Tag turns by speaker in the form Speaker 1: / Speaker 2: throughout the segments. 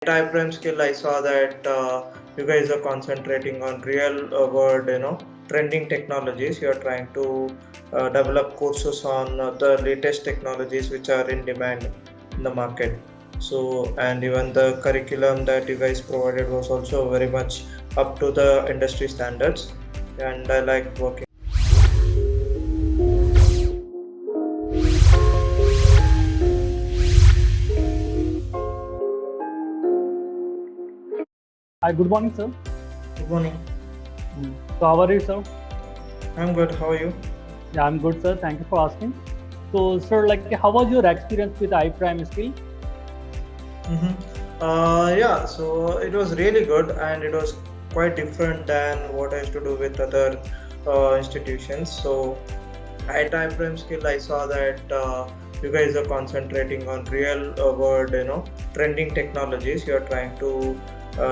Speaker 1: Type prime skill, I saw that you guys are concentrating on real world, trending technologies. You are trying to develop courses on the latest technologies which are in demand in the market. So, and even the curriculum that you guys provided was also very much up to the industry standards. And I like working.
Speaker 2: Hi, good morning, sir.
Speaker 1: Good morning.
Speaker 2: So, how are you, sir?
Speaker 1: I'm good. How are you?
Speaker 2: Yeah, I'm good, sir. Thank you for asking. So, sir, how was your experience with iPrime skill?
Speaker 1: Yeah, so it was really good and it was quite different than what I used to do with other institutions. So, at iPrime Skill, I saw that you guys are concentrating on real world, trending technologies. You are trying to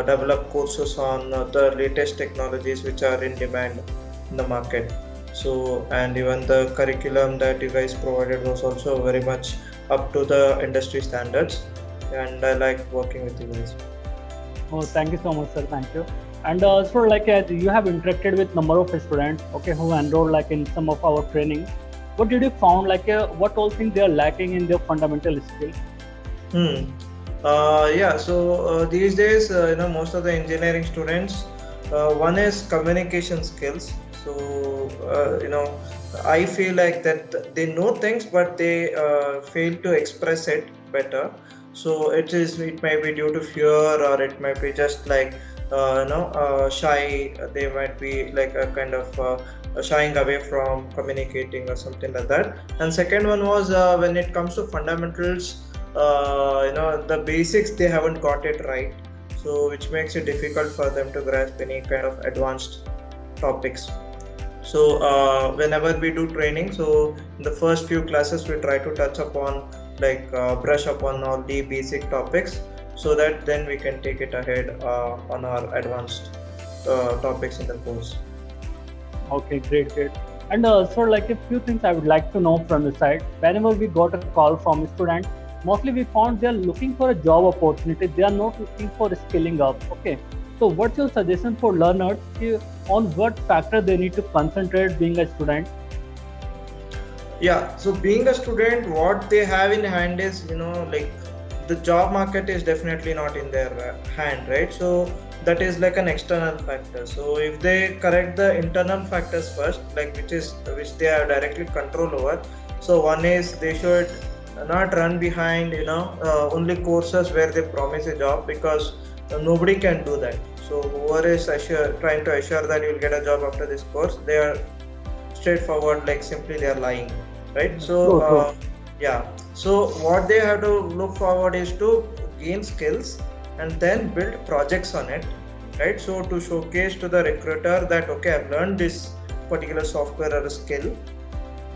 Speaker 1: develop courses on the latest technologies which are in demand in the market. So, and even the curriculum that you guys provided was also very much up to the industry standards. And I like working with you guys.
Speaker 2: Oh, thank you so much, sir. Thank you. And sir, as you have interacted with number of students, okay, who enrolled in some of our training. What did you found what all things they are lacking in their fundamental skill?
Speaker 1: Hmm. Yeah, so these days, most of the engineering students, one is communication skills. So, I feel like that they know things, but they fail to express it better. So it may be due to fear, or it might be just like, shy. They might be like a kind of shying away from communicating or something like that. And second one was when it comes to fundamentals, the basics they haven't got it right, so which makes it difficult for them to grasp any kind of advanced topics. So whenever we do training, so in the first few classes we try to touch upon, like brush upon all the basic topics, so that then we can take it ahead on our advanced topics in the course.
Speaker 2: Okay, great, great. And so, a few things I would like to know from the side. Whenever we got a call from a student, mostly we found they are looking for a job opportunity. They are not looking for skilling up. Okay. So, what's your suggestion for learners on what factor they need to concentrate being a student?
Speaker 1: Yeah, so being a student, what they have in hand is, like the job market is definitely not in their hand, right? So that is like an external factor. So if they correct the internal factors first, like which they have directly control over. So one is they should not run behind, only courses where they promise a job, because nobody can do that. So whoever is trying to assure that you will get a job after this course, they are straightforward, like simply they are lying, right? So
Speaker 2: True, true.
Speaker 1: yeah, so what they have to look forward is to gain skills and then build projects on it, right? So to showcase to the recruiter that, okay, I've learned this particular software or a skill,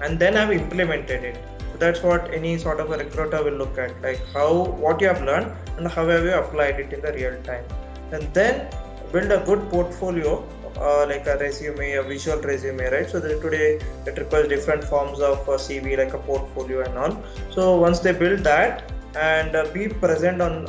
Speaker 1: and then I've implemented it. So that's what any sort of a recruiter will look at, like what you have learned and how have you applied it in the real time, and then build a good portfolio, like a resume, a visual resume, right? So today it requires different forms of CV, like a portfolio and all. So once they build that and be present on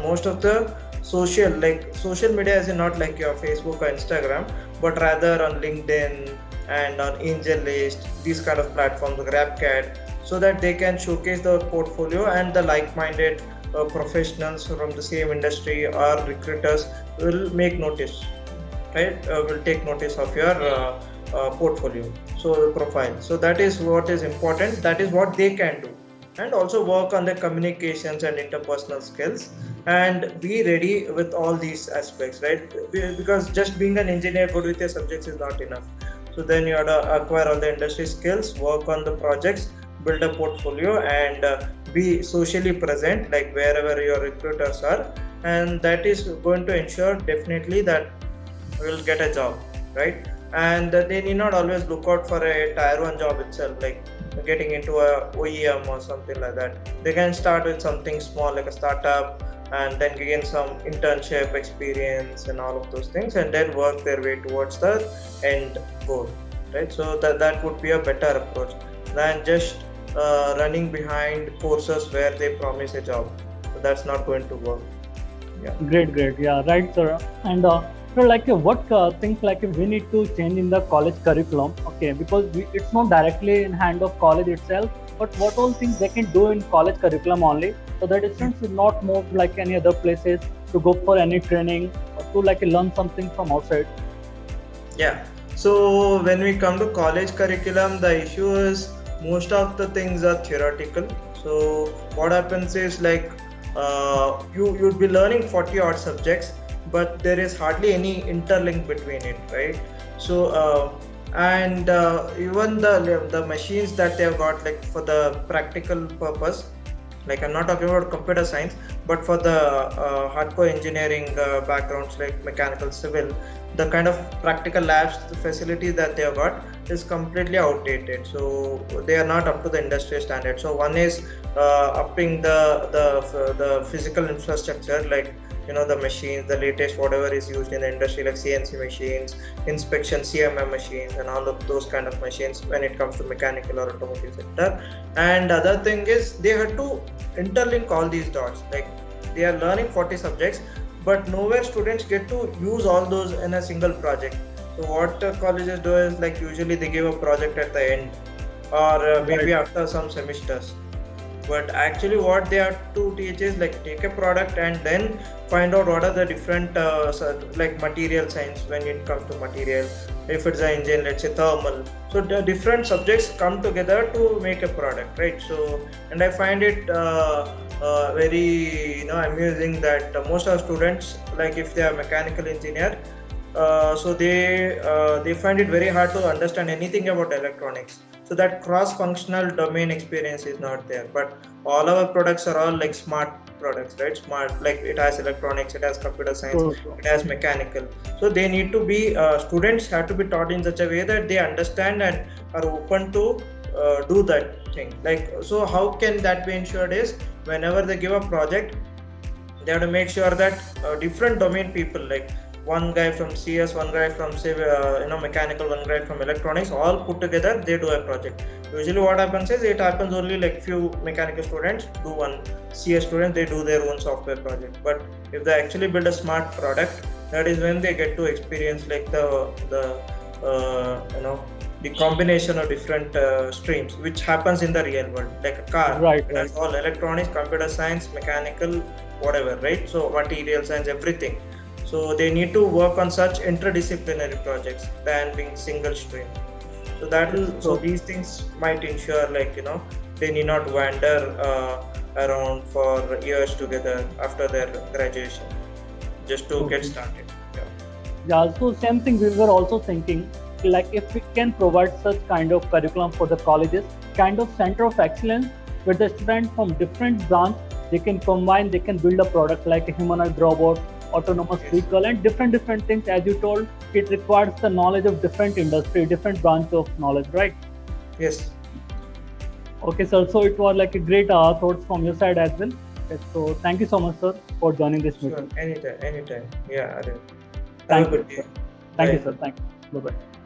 Speaker 1: most of the social media, as in not like your Facebook or Instagram, but rather on LinkedIn and on AngelList, these kind of platforms, GrabCAD, so that they can showcase the portfolio, and the like-minded professionals from the same industry or recruiters will make notice, right? Will take notice of your portfolio, so profile. So that is what is important. That is what they can do, and also work on their communications and interpersonal skills, and be ready with all these aspects, right? Because just being an engineer good with your subjects is not enough. So then you have to acquire all the industry skills, work on the projects, build a portfolio, and be socially present, like wherever your recruiters are, and that is going to ensure definitely that will get a job, right? And they need not always look out for a tier 1 job itself, like getting into a OEM or something like that. They can start with something small, like a startup, and then gain some internship experience and all of those things, and then work their way towards the end goal, right? So that would be a better approach than just running behind courses where they promise a job. So that's not going to work. Yeah.
Speaker 2: Great. Yeah, right, sir. And so, like, what things like we need to change in the college curriculum? Okay, because it's not directly in hand of college itself, but what all things they can do in college curriculum only, so that students should not move like any other places to go for any training or to like learn something from outside.
Speaker 1: Yeah. So when we come to college curriculum, the issue is most of the things are theoretical. So what happens is like you'd be learning 40 odd subjects, but there is hardly any interlink between it, right? So and even the machines that they have got like for the practical purpose, like I'm not talking about computer science, but for the hardcore engineering backgrounds like mechanical, civil, the kind of practical labs, the facilities that they have got is completely outdated. So they are not up to the industry standard. So one is upping the physical infrastructure, like the machines, the latest whatever is used in the industry, like CNC machines, inspection CMM machines, and all of those kind of machines when it comes to mechanical or automotive sector. And other thing is they have to interlink all these dots. Like they are learning 40 subjects, but nowhere students get to use all those in a single project. So what colleges do is like usually they give a project at the end, or maybe
Speaker 2: Right.
Speaker 1: after some semesters. But actually what they have to teach is like take a product and then find out what are the different like material science when it comes to material. If it's an engine, let's say thermal, so the different subjects come together to make a product, right? So and I find it very amusing that most of students, like if they are mechanical engineer, so they find it very hard to understand anything about electronics. So that cross-functional domain experience is not there. But all our products are all like smart products, right? Smart, like it has electronics, it has computer science,
Speaker 2: True.
Speaker 1: it has mechanical. So they need to be students have to be taught in such a way that they understand and are open to do that thing. Like so, how can that be ensured? Is whenever they give a project, they have to make sure that different domain people, like one guy from CS, one guy from say mechanical, one guy from electronics, all put together they do a project. Usually what happens is it happens only like few mechanical students do one, CS student they do their own software project. But if they actually build a smart product, that is when they get to experience like the combination of different streams which happens in the real world, like a car.
Speaker 2: Right.
Speaker 1: It has all electronics, computer science, mechanical, whatever, right? So material science, everything. So they need to work on such interdisciplinary projects than being single stream. So so these things might ensure like they need not wander around for years together after their graduation just to get
Speaker 2: Okay.
Speaker 1: started. Yeah.
Speaker 2: Yeah, so same thing we were also thinking, like if we can provide such kind of curriculum for the colleges, kind of center of excellence where the students from different branch they can combine, they can build a product like a humanoid robot, autonomous
Speaker 1: Yes.
Speaker 2: vehicle, and different things. As you told, it requires the knowledge of different industry, different branch of knowledge, right?
Speaker 1: Yes.
Speaker 2: Okay, sir. So it was like a great thoughts from your side as well. Okay, so thank you so much, sir, for joining this
Speaker 1: Sure.
Speaker 2: meeting.
Speaker 1: Anytime. Anytime. Yeah. Arun. Have a
Speaker 2: Thank you,
Speaker 1: good day.
Speaker 2: sir. Thank you,
Speaker 1: Bye.
Speaker 2: sir. Thank you. Bye bye.